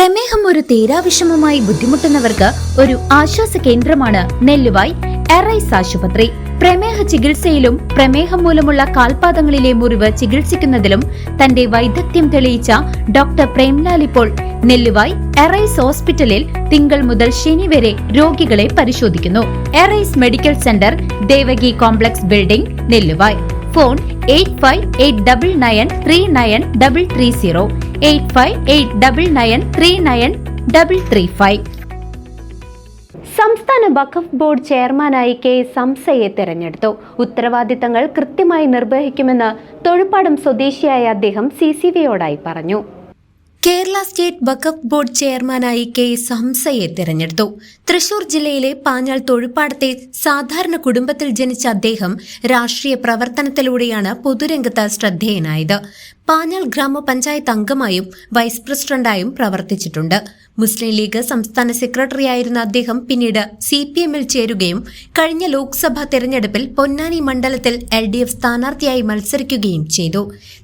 പ്രമേഹം ഒരു തീരാവിഷമമായി ബുദ്ധിമുട്ടുന്നവർക്ക് ഒരു ആശ്വാസ കേന്ദ്രമാണ് നെല്ലുവായ് എറൈസ് ആശുപത്രി. പ്രമേഹ ചികിത്സയിലും പ്രമേഹം മൂലമുള്ള കാൽപാദങ്ങളിലെ മുറിവ് ചികിത്സിക്കുന്നതിലും തന്റെ വൈദഗ്ധ്യം തെളിയിച്ച ഡോക്ടർ പ്രേംലാൽ ഇപ്പോൾ നെല്ലുവായ് എറൈസ് ഹോസ്പിറ്റലിൽ തിങ്കൾ മുതൽ ശനി വരെ രോഗികളെ പരിശോധിക്കുന്നു. Arise medical centre, Devaki complex building, Nelluvai. Phone 8589939330 8589939335. സംസ്ഥാന വഖഫ് ബോർഡ് ചെയർമാനായി KS ഹംസയെ തെരഞ്ഞെടുത്തു. ഉത്തരവാദിത്തങ്ങൾ കൃത്യമായി നിർവഹിക്കുമെന്ന് തൊഴുപ്പാടം സ്വദേശിയായ അദ്ദേഹം CCVയോടായി പറഞ്ഞു. കേരള സ്റ്റേറ്റ് വഖഫ് ബോർഡ് ചെയർമാനായി KS ഹംസയെ തെരഞ്ഞെടുത്തു. തൃശൂർ ജില്ലയിലെ പാഞ്ഞാൾ തൊഴുപ്പാടത്തെ സാധാരണ കുടുംബത്തിൽ ജനിച്ച അദ്ദേഹം രാഷ്ട്രീയ പ്രവർത്തനത്തിലൂടെയാണ് പൊതുരംഗത്ത് ശ്രദ്ധേയനായത്. പാഞ്ഞാൾ ഗ്രാമപഞ്ചായത്ത് അംഗമായും വൈസ് പ്രസിഡന്റായും പ്രവർത്തിച്ചിട്ടുണ്ട്. മുസ്ലിം ലീഗ് സംസ്ഥാന സെക്രട്ടറിയായിരുന്ന അദ്ദേഹം പിന്നീട് CPMൽ ചേരുകയും കഴിഞ്ഞ ലോക്സഭാ തെരഞ്ഞെടുപ്പിൽ പൊന്നാനി മണ്ഡലത്തിൽ LDF സ്ഥാനാർത്ഥിയായി മത്സരിക്കുകയും ചെയ്തു.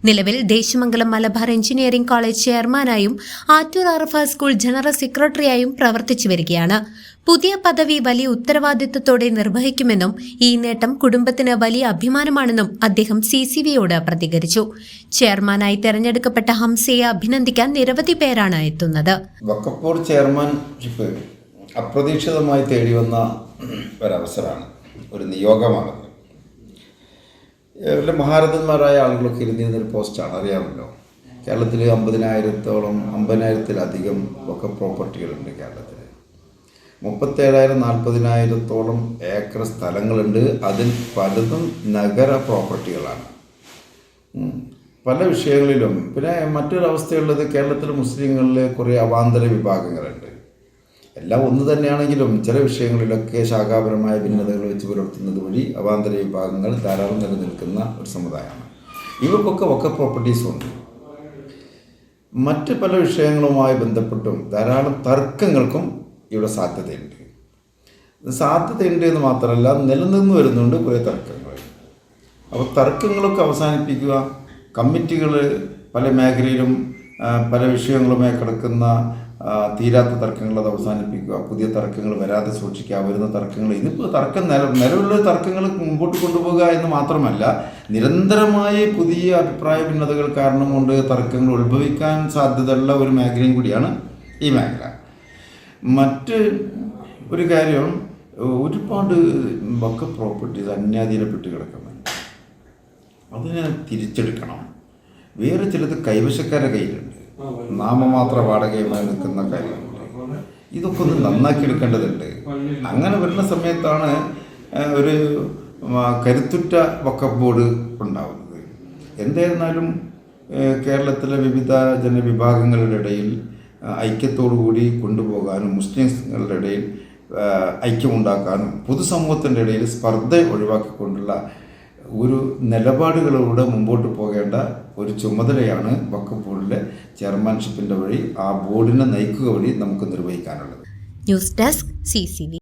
നിലവിൽ ദേശമംഗലം മലബാർ എഞ്ചിനീയറിംഗ് കോളേജ് ചെയർമാനായും ആറ്റൂർ അറഫ സ്കൂൾ ജനറൽ സെക്രട്ടറിയായും പ്രവർത്തിച്ചു വരികയാണ്. പുതിയ പദവി വലിയ ഉത്തരവാദിത്തത്തോടെ നിർവഹിക്കുമെന്നും ഈ നേട്ടം കുടുംബത്തിന് വലിയ അഭിമാനമാണെന്നും അദ്ദേഹം CCVയോട് പ്രതികരിച്ചു. ചെയർമാനായി തെരഞ്ഞെടുക്കപ്പെട്ട ഹംസയെ അഭിനന്ദിക്കാൻ നിരവധി പേരാണ് എത്തുന്നത്. വഖഫ് ബോർഡ് ചെയർമാൻഷിപ്പ് അപ്രതീക്ഷിതമായി തേടി വന്ന ഒരവസരമാണ്, ഒരു നിയോഗമാണത്. വളരെ മഹാരഥന്മാരായ ആളുകളൊക്കെ ഇരുന്നിരുന്നൊരു പോസ്റ്റാണ്, അറിയാമല്ലോ. കേരളത്തിൽ 50,000-50,000-ത്തിലധികം വഖഫ് പ്രോപ്പർട്ടികളുണ്ട്. കേരളത്തിൽ 37,000-40,000-ത്തോളം ഏക്കർ സ്ഥലങ്ങളുണ്ട്. അതിൽ പലതും നഗര പ്രോപ്പർട്ടികളാണ് പല വിഷയങ്ങളിലും. പിന്നെ മറ്റൊരവസ്ഥയുള്ളത്, കേരളത്തിലെ മുസ്ലിങ്ങളിൽ കുറേ അവാന്തര വിഭാഗങ്ങളുണ്ട്. എല്ലാം ഒന്ന് തന്നെയാണെങ്കിലും ചില വിഷയങ്ങളിലൊക്കെ ശാഖാപരമായ ഭിന്നതകൾ വെച്ച് പുലർത്തുന്നത് വഴി അവാന്തര വിഭാഗങ്ങൾ ധാരാളം നിലനിൽക്കുന്ന ഒരു സമുദായമാണ്. ഇവർക്കൊക്കെ വഖഫ് പ്രോപ്പർട്ടീസും ഉണ്ട്. മറ്റ് പല വിഷയങ്ങളുമായി ബന്ധപ്പെട്ടും ധാരാളം തർക്കങ്ങൾക്കും ഇവിടെ സാധ്യതയുണ്ട് എന്ന് മാത്രമല്ല, നിലനിന്ന് വരുന്നുണ്ട് കുറേ തർക്കങ്ങൾ. അപ്പോൾ തർക്കങ്ങളൊക്കെ അവസാനിപ്പിക്കുക, കമ്മിറ്റികൾ പല മേഖലയിലും പല വിഷയങ്ങളുമായി കിടക്കുന്ന തീരാത്ത തർക്കങ്ങൾ അത് അവസാനിപ്പിക്കുക, പുതിയ തർക്കങ്ങൾ വരാതെ സൂക്ഷിക്കുക, വരുന്ന തർക്കങ്ങൾ ഇതിപ്പോൾ നിലവിലുള്ള തർക്കങ്ങൾ മുമ്പോട്ട് കൊണ്ടുപോകുക എന്ന് മാത്രമല്ല, നിരന്തരമായി പുതിയ അഭിപ്രായ ഭിന്നതകൾ കാരണം കൊണ്ട് തർക്കങ്ങൾ ഉത്ഭവിക്കാൻ സാധ്യതയുള്ള ഒരു മേഖലയും കൂടിയാണ് ഈ മേഖല. മറ്റ് ഒരു കാര്യം, ഒരുപാട് വഖഫ് പ്രോപ്പർട്ടീസ് അന്യാധീനപ്പെട്ട് കിടക്കുന്നുണ്ട്. അതിനെ തിരിച്ചെടുക്കണം. വേറെ ചിലത് കൈവശക്കാരുടെ കയ്യിലുണ്ട്, നാമമാത്ര വാടകയുമായി നിൽക്കുന്ന കാര്യങ്ങളുണ്ട്. ഇതൊക്കെ ഒന്ന് നന്നാക്കിയെടുക്കേണ്ടതുണ്ട്. അങ്ങനെ വരുന്ന സമയത്താണ് ഒരു കരുത്തുറ്റ വഖഫ് ബോർഡ് ഉണ്ടാവുന്നത്. എന്തായിരുന്നാലും കേരളത്തിലെ വിവിധ ജനവിഭാഗങ്ങളുടെ ഇടയിൽ ഐക്യത്തോടുകൂടി കൊണ്ടുപോകാനും മുസ്ലിംകളുടെ ഇടയിൽ ഐക്യമുണ്ടാക്കാനും പൊതുസമൂഹത്തിൻ്റെ ഇടയിൽ സ്പർദ്ധ ഒഴിവാക്കിക്കൊണ്ടുള്ള ഒരു നിലപാടുകളിലൂടെ മുമ്പോട്ട് പോകേണ്ട ഒരു ചുമതലയാണ് വഖഫ് ബോർഡിലെ ചെയർമാൻഷിപ്പിൻ്റെ വഴി, ആ ബോർഡിനെ നയിക്കുക വഴി നമുക്ക് നിർവഹിക്കാനുള്ളത്. News desk CCV.